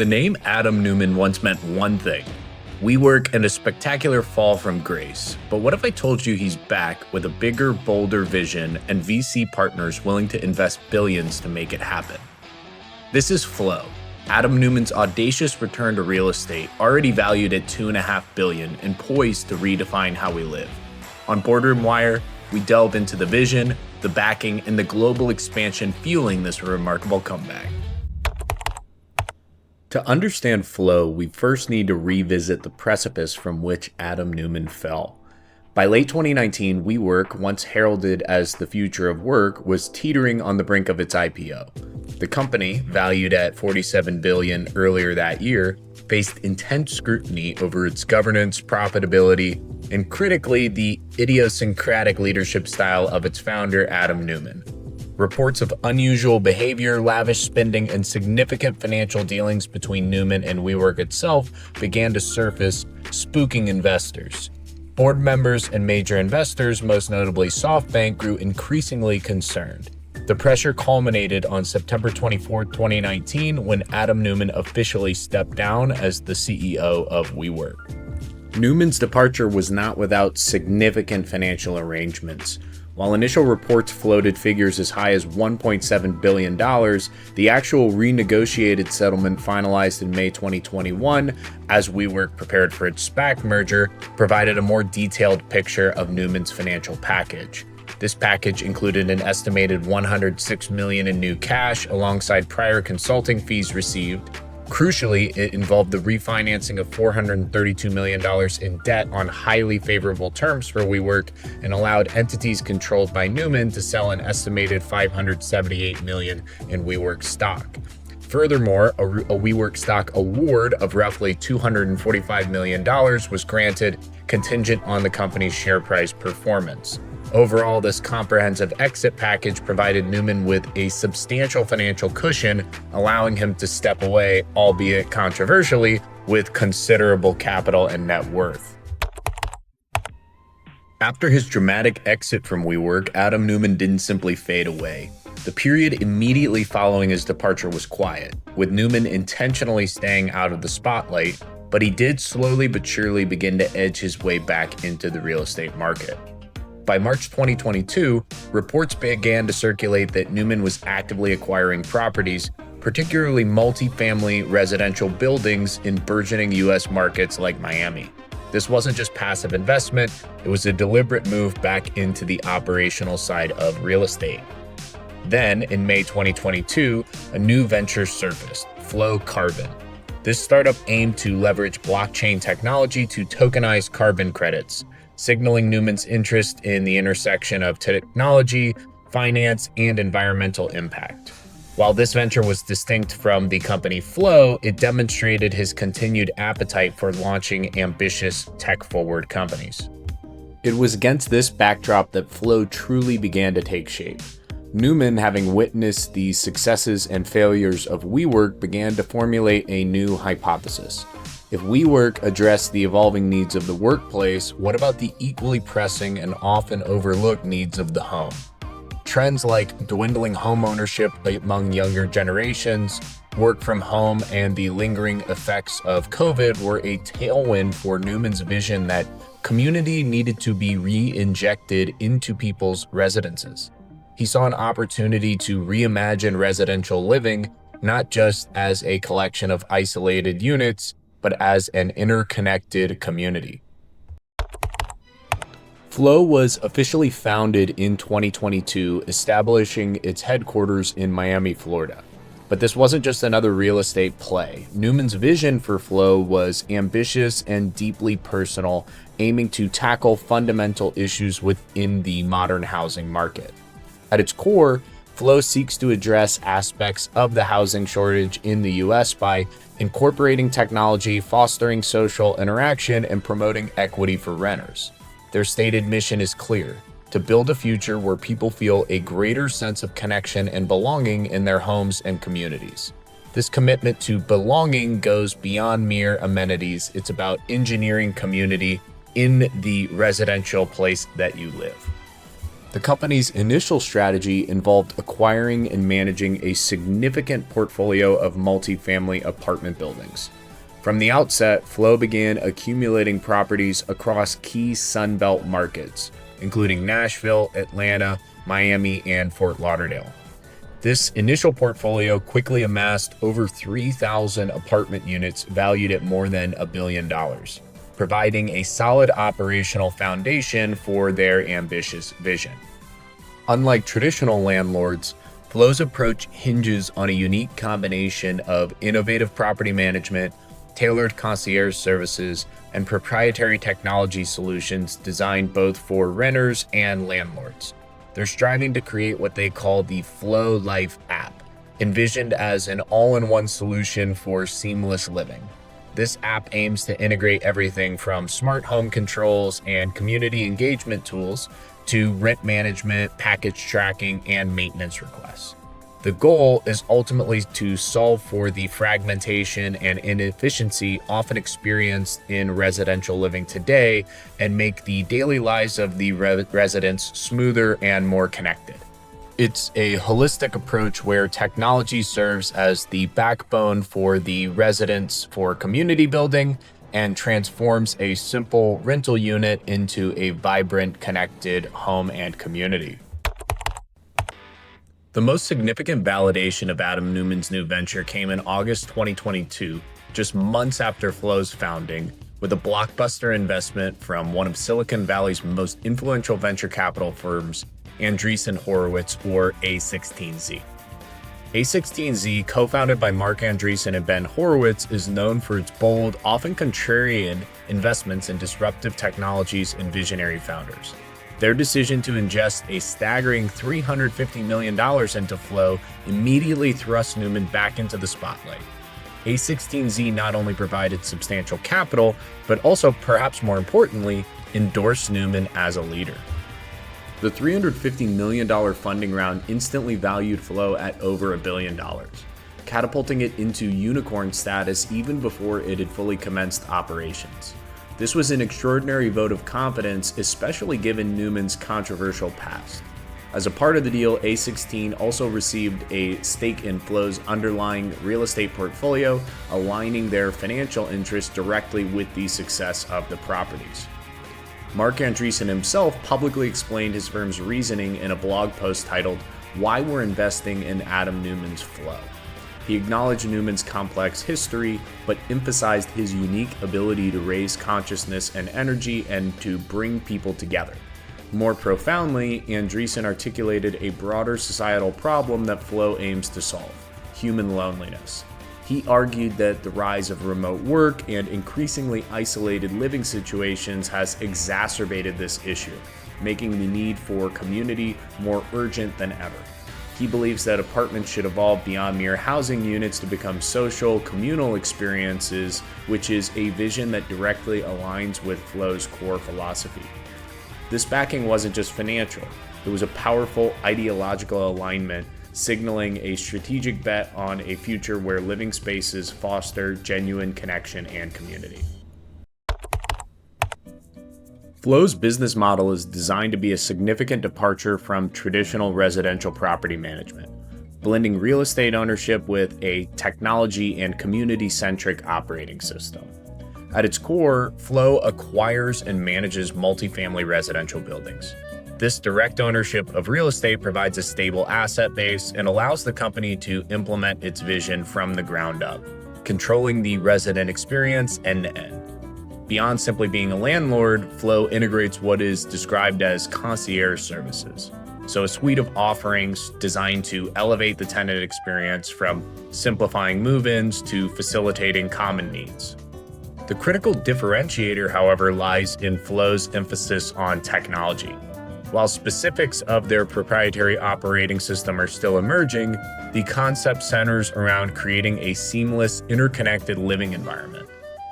The name Adam Neumann once meant one thing: WeWork and a spectacular fall from grace. But what if I told you he's back with a bigger, bolder vision and VC partners willing to invest billions to make it happen? This is Flow, Adam Neumann's audacious return to real estate, already valued at $2.5 billion and poised to redefine how we live. On Boardroom Wire, we delve into the vision, the backing, and the global expansion fueling this remarkable comeback. To understand Flow, we first need to revisit the precipice from which Adam Neumann fell. By late 2019, WeWork, once heralded as the future of work, was teetering on the brink of its IPO. The company, valued at $47 billion earlier that year, faced intense scrutiny over its governance, profitability, and critically, the idiosyncratic leadership style of its founder, Adam Neumann. Reports of unusual behavior, lavish spending, and significant financial dealings between Neumann and WeWork itself began to surface, spooking investors. Board members and major investors, most notably SoftBank, grew increasingly concerned. The pressure culminated on September 24, 2019, when Adam Neumann officially stepped down as the CEO of WeWork. Neumann's departure was not without significant financial arrangements. While initial reports floated figures as high as $1.7 billion, the actual renegotiated settlement finalized in May 2021, as WeWork prepared for its SPAC merger, provided a more detailed picture of Neumann's financial package. This package included an estimated $106 million in new cash alongside prior consulting fees received. Crucially, it involved the refinancing of $432 million in debt on highly favorable terms for WeWork and allowed entities controlled by Neumann to sell an estimated $578 million in WeWork stock. Furthermore, a WeWork stock award of roughly $245 million was granted, contingent on the company's share price performance. Overall, this comprehensive exit package provided Neumann with a substantial financial cushion, allowing him to step away, albeit controversially, with considerable capital and net worth. After his dramatic exit from WeWork, Adam Neumann didn't simply fade away. The period immediately following his departure was quiet, with Neumann intentionally staying out of the spotlight, but he did slowly but surely begin to edge his way back into the real estate market. By March 2022, reports began to circulate that Neumann was actively acquiring properties, particularly multifamily residential buildings in burgeoning U.S. markets like Miami. This wasn't just passive investment, it was a deliberate move back into the operational side of real estate. Then, in May 2022, a new venture surfaced, Flow Carbon. This startup aimed to leverage blockchain technology to tokenize carbon credits, signaling Neumann's interest in the intersection of technology, finance, and environmental impact. While this venture was distinct from the company Flow, it demonstrated his continued appetite for launching ambitious tech-forward companies. It was against this backdrop that Flow truly began to take shape. Neumann, having witnessed the successes and failures of WeWork, began to formulate a new hypothesis. If WeWork addressed the evolving needs of the workplace, what about the equally pressing and often overlooked needs of the home? Trends like dwindling home ownership among younger generations, work from home, and the lingering effects of COVID were a tailwind for Neumann's vision that community needed to be re-injected into people's residences. He saw an opportunity to reimagine residential living, not just as a collection of isolated units, but as an interconnected community. Flow was officially founded in 2022, establishing its headquarters in Miami, Florida. But this wasn't just another real estate play. Neumann's vision for Flow was ambitious and deeply personal, aiming to tackle fundamental issues within the modern housing market. At its core, Flow seeks to address aspects of the housing shortage in the US by incorporating technology, fostering social interaction, and promoting equity for renters. Their stated mission is clear: to build a future where people feel a greater sense of connection and belonging in their homes and communities. This commitment to belonging goes beyond mere amenities. It's about engineering community in the residential place that you live. The company's initial strategy involved acquiring and managing a significant portfolio of multifamily apartment buildings. From the outset, Flow began accumulating properties across key Sunbelt markets, including Nashville, Atlanta, Miami, and Fort Lauderdale. This initial portfolio quickly amassed over 3,000 apartment units valued at more than $1 billion, providing a solid operational foundation for their ambitious vision. Unlike traditional landlords, Flow's approach hinges on a unique combination of innovative property management, tailored concierge services, and proprietary technology solutions designed both for renters and landlords. They're striving to create what they call the Flow Life app, envisioned as an all-in-one solution for seamless living. This app aims to integrate everything from smart home controls and community engagement tools to rent management, package tracking, and maintenance requests. The goal is ultimately to solve for the fragmentation and inefficiency often experienced in residential living today and make the daily lives of the residents smoother and more connected. It's a holistic approach where technology serves as the backbone for the residents for community building and transforms a simple rental unit into a vibrant, connected home and community. The most significant validation of Adam Neumann's new venture came in August 2022, just months after Flow's founding, with a blockbuster investment from one of Silicon Valley's most influential venture capital firms, Andreessen Horowitz, or A16Z. A16Z, co-founded by Mark Andreessen and Ben Horowitz, is known for its bold, often contrarian investments in disruptive technologies and visionary founders. Their decision to ingest a staggering $350 million into Flow immediately thrust Neumann back into the spotlight. A16Z not only provided substantial capital, but also, perhaps more importantly, endorsed Neumann as a leader. The $350 million funding round instantly valued Flow at over $1 billion, catapulting it into unicorn status even before it had fully commenced operations. This was an extraordinary vote of confidence, especially given Neumann's controversial past. As a part of the deal, A16 also received a stake in Flow's underlying real estate portfolio, aligning their financial interests directly with the success of the properties. Mark Andreessen himself publicly explained his firm's reasoning in a blog post titled, "Why We're Investing in Adam Neumann's Flow." He acknowledged Neumann's complex history, but emphasized his unique ability to raise consciousness and energy and to bring people together. More profoundly, Andreessen articulated a broader societal problem that Flow aims to solve: human loneliness. He argued that the rise of remote work and increasingly isolated living situations has exacerbated this issue, making the need for community more urgent than ever. He believes that apartments should evolve beyond mere housing units to become social, communal experiences, which is a vision that directly aligns with Flow's core philosophy. This backing wasn't just financial, it was a powerful ideological alignment, signaling a strategic bet on a future where living spaces foster genuine connection and community. Flow's business model is designed to be a significant departure from traditional residential property management, blending real estate ownership with a technology and community-centric operating system. At its core, Flow acquires and manages multifamily residential buildings. This direct ownership of real estate provides a stable asset base and allows the company to implement its vision from the ground up, controlling the resident experience end-to-end. Beyond simply being a landlord, Flow integrates what is described as concierge services. So a suite of offerings designed to elevate the tenant experience from simplifying move-ins to facilitating common needs. The critical differentiator, however, lies in Flow's emphasis on technology. While specifics of their proprietary operating system are still emerging, the concept centers around creating a seamless, interconnected living environment.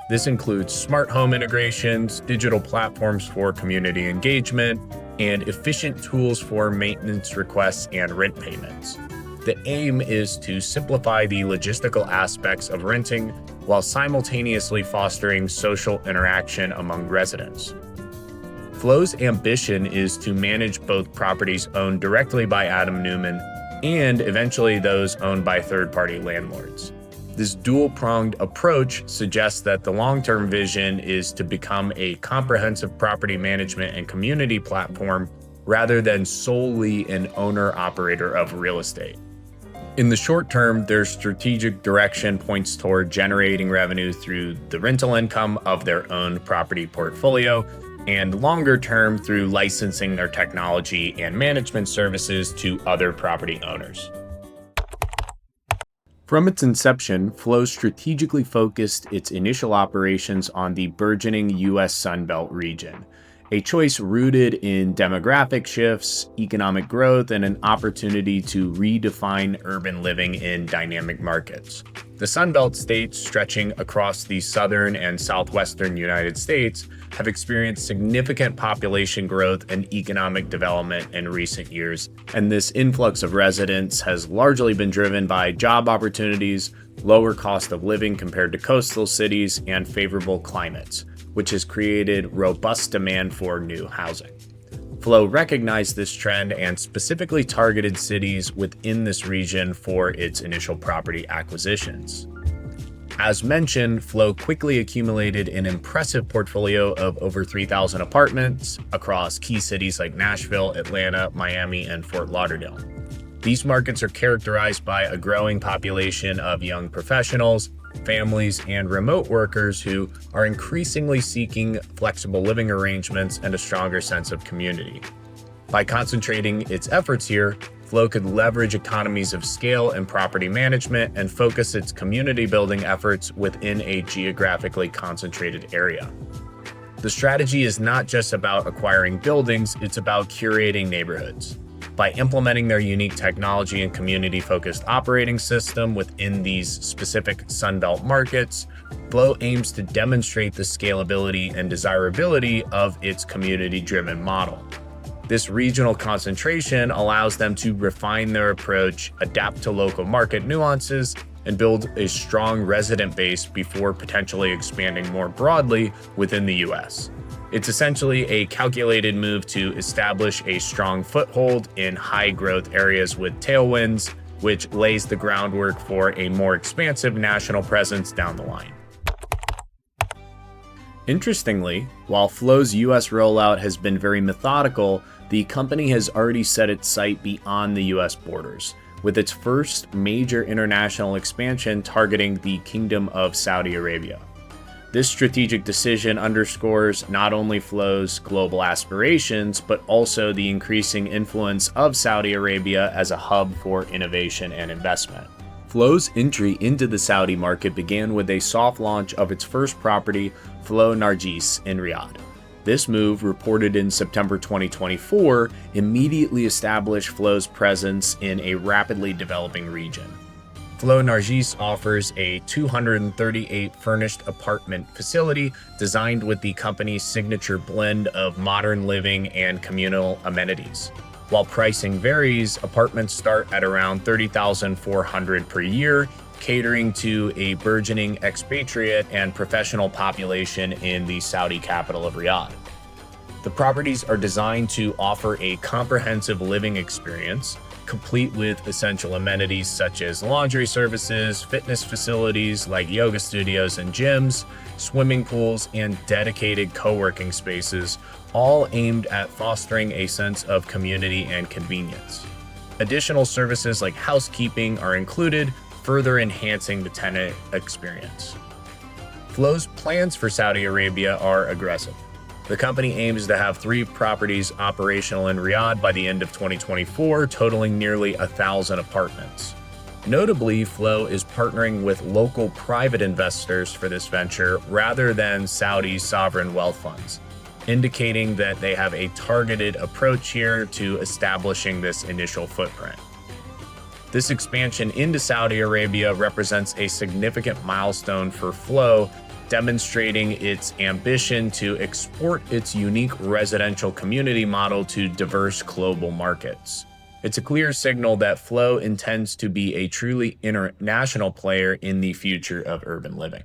This includes smart home integrations, digital platforms for community engagement, and efficient tools for maintenance requests and rent payments. The aim is to simplify the logistical aspects of renting while simultaneously fostering social interaction among residents. Flow's ambition is to manage both properties owned directly by Adam Neumann and eventually those owned by third-party landlords. This dual-pronged approach suggests that the long-term vision is to become a comprehensive property management and community platform rather than solely an owner-operator of real estate. In the short term, their strategic direction points toward generating revenue through the rental income of their own property portfolio, and longer term through licensing their technology and management services to other property owners. From its inception, Flow strategically focused its initial operations on the burgeoning U.S. Sunbelt region, a choice rooted in demographic shifts, economic growth, and an opportunity to redefine urban living in dynamic markets. The Sunbelt states, stretching across the southern and southwestern United States, have experienced significant population growth and economic development in recent years, and this influx of residents has largely been driven by job opportunities, lower cost of living compared to coastal cities, and favorable climates, which has created robust demand for new housing. Flow recognized this trend and specifically targeted cities within this region for its initial property acquisitions. As mentioned, Flow quickly accumulated an impressive portfolio of over 3,000 apartments across key cities like Nashville, Atlanta, Miami, and Fort Lauderdale. These markets are characterized by a growing population of young professionals, families, and remote workers who are increasingly seeking flexible living arrangements and a stronger sense of community. By concentrating its efforts here, Flow could leverage economies of scale in property management and focus its community building efforts within a geographically concentrated area. The strategy is not just about acquiring buildings, it's about curating neighborhoods. By implementing their unique technology and community-focused operating system within these specific Sunbelt markets, Flow aims to demonstrate the scalability and desirability of its community-driven model. This regional concentration allows them to refine their approach, adapt to local market nuances, and build a strong resident base before potentially expanding more broadly within the US. It's essentially a calculated move to establish a strong foothold in high-growth areas with tailwinds, which lays the groundwork for a more expansive national presence down the line. Interestingly, while Flow's US rollout has been very methodical, the company has already set its sight beyond the US borders, with its first major international expansion targeting the Kingdom of Saudi Arabia. This strategic decision underscores not only Flow's global aspirations, but also the increasing influence of Saudi Arabia as a hub for innovation and investment. Flow's entry into the Saudi market began with a soft launch of its first property, Flow Nargis, in Riyadh. This move, reported in September 2024, immediately established Flow's presence in a rapidly developing region. Flow Nargis offers a 238 furnished apartment facility designed with the company's signature blend of modern living and communal amenities. While pricing varies, apartments start at around $30,400 per year, catering to a burgeoning expatriate and professional population in the Saudi capital of Riyadh. The properties are designed to offer a comprehensive living experience, complete with essential amenities such as laundry services, fitness facilities like yoga studios and gyms, swimming pools, and dedicated co-working spaces, all aimed at fostering a sense of community and convenience. Additional services like housekeeping are included, further enhancing the tenant experience. Flow's plans for Saudi Arabia are aggressive. The company aims to have 3 properties operational in Riyadh by the end of 2024, totaling nearly 1,000 apartments. Notably, Flow is partnering with local private investors for this venture rather than Saudi sovereign wealth funds, indicating that they have a targeted approach here to establishing this initial footprint. This expansion into Saudi Arabia represents a significant milestone for Flow, demonstrating its ambition to export its unique residential community model to diverse global markets. It's a clear signal that Flow intends to be a truly international player in the future of urban living.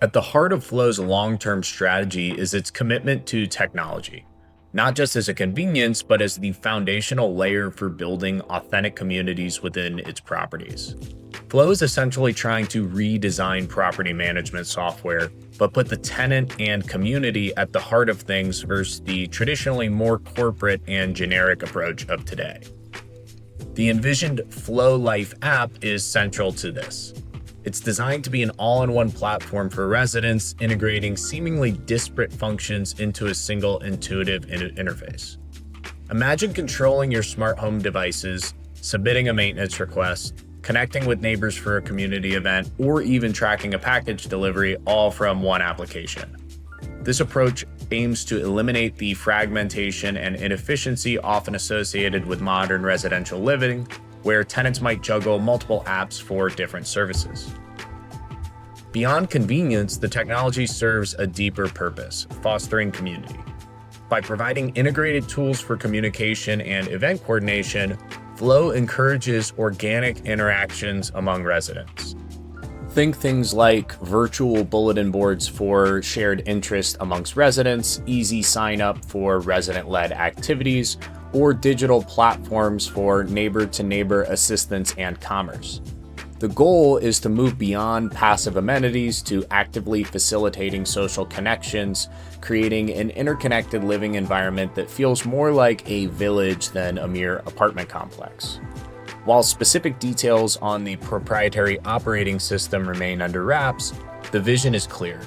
At the heart of Flow's long-term strategy is its commitment to technology, not just as a convenience, but as the foundational layer for building authentic communities within its properties. Flow is essentially trying to redesign property management software, but put the tenant and community at the heart of things versus the traditionally more corporate and generic approach of today. The envisioned Flow Life app is central to this. It's designed to be an all-in-one platform for residents, integrating seemingly disparate functions into a single intuitive interface. Imagine controlling your smart home devices, submitting a maintenance request, connecting with neighbors for a community event, or even tracking a package delivery, all from one application. This approach aims to eliminate the fragmentation and inefficiency often associated with modern residential living, where tenants might juggle multiple apps for different services. Beyond convenience, the technology serves a deeper purpose, fostering community. By providing integrated tools for communication and event coordination, Flow encourages organic interactions among residents. Think things like virtual bulletin boards for shared interest amongst residents, easy sign-up for resident-led activities, or digital platforms for neighbor-to-neighbor assistance and commerce. The goal is to move beyond passive amenities to actively facilitating social connections, creating an interconnected living environment that feels more like a village than a mere apartment complex. While specific details on the proprietary operating system remain under wraps, the vision is clear: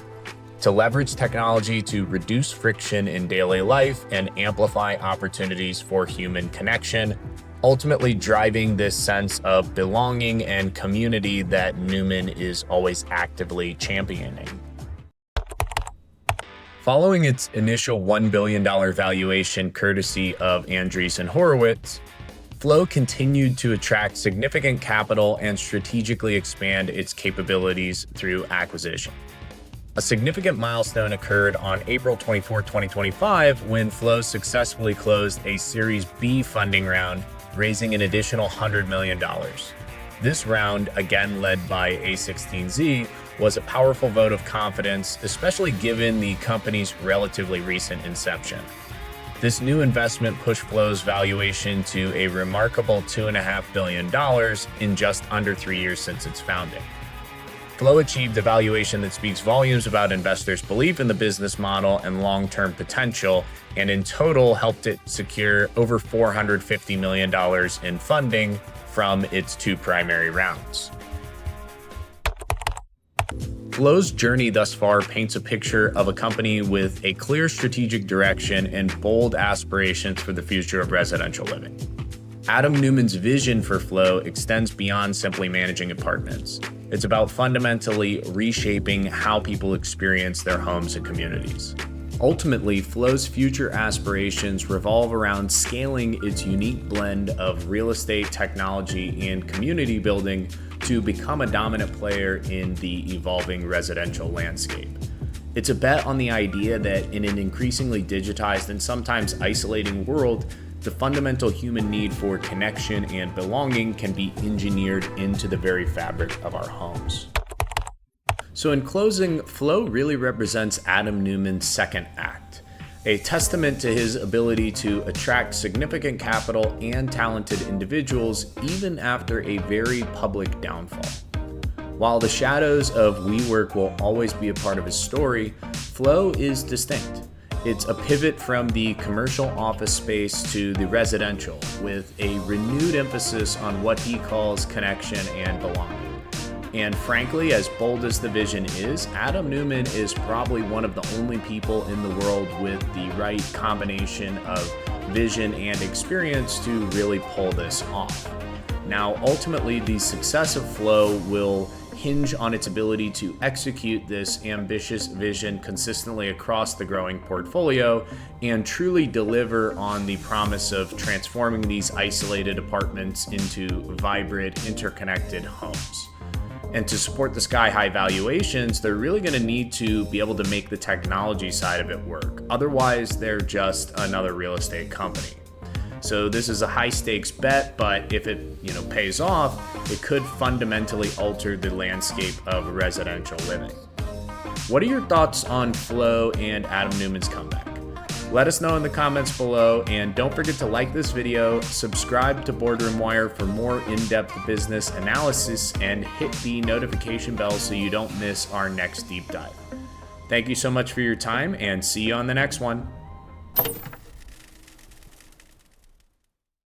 to leverage technology to reduce friction in daily life and amplify opportunities for human connection, ultimately driving this sense of belonging and community that Neumann is always actively championing. Following its initial $1 billion valuation courtesy of Andreessen Horowitz, Flow continued to attract significant capital and strategically expand its capabilities through acquisition. A significant milestone occurred on April 24, 2025, when Flow successfully closed a Series B funding round, raising an additional $100 million. This round, again led by A16Z, was a powerful vote of confidence, especially given the company's relatively recent inception. This new investment pushed Flow's valuation to a remarkable $2.5 billion in just under 3 years since its founding. Flow achieved a valuation that speaks volumes about investors' belief in the business model and long-term potential, and in total helped it secure over $450 million in funding from its two primary rounds. Flow's journey thus far paints a picture of a company with a clear strategic direction and bold aspirations for the future of residential living. Adam Neumann's vision for Flow extends beyond simply managing apartments. It's about fundamentally reshaping how people experience their homes and communities. Ultimately, Flow's future aspirations revolve around scaling its unique blend of real estate, technology, and community building to become a dominant player in the evolving residential landscape. It's a bet on the idea that in an increasingly digitized and sometimes isolating world, the fundamental human need for connection and belonging can be engineered into the very fabric of our homes. So in closing, Flow really represents Adam Neumann's second act, a testament to his ability to attract significant capital and talented individuals even after a very public downfall. While the shadows of WeWork will always be a part of his story, Flow is distinct. It's a pivot from the commercial office space to the residential, with a renewed emphasis on what he calls connection and belonging. And frankly, as bold as the vision is, Adam Neumann is probably one of the only people in the world with the right combination of vision and experience to really pull this off. Now, ultimately, the success of Flow will hinge on its ability to execute this ambitious vision consistently across the growing portfolio and truly deliver on the promise of transforming these isolated apartments into vibrant, interconnected homes. And to support the sky-high valuations, they're really going to need to be able to make the technology side of it work. Otherwise, they're just another real estate company. So this is a high-stakes bet, but if it pays off, it could fundamentally alter the landscape of residential living. What are your thoughts on Flow and Adam Neumann's comeback? Let us know in the comments below, and don't forget to like this video, subscribe to Boardroom Wire for more in-depth business analysis, and hit the notification bell so you don't miss our next deep dive. Thank you so much for your time, and see you on the next one.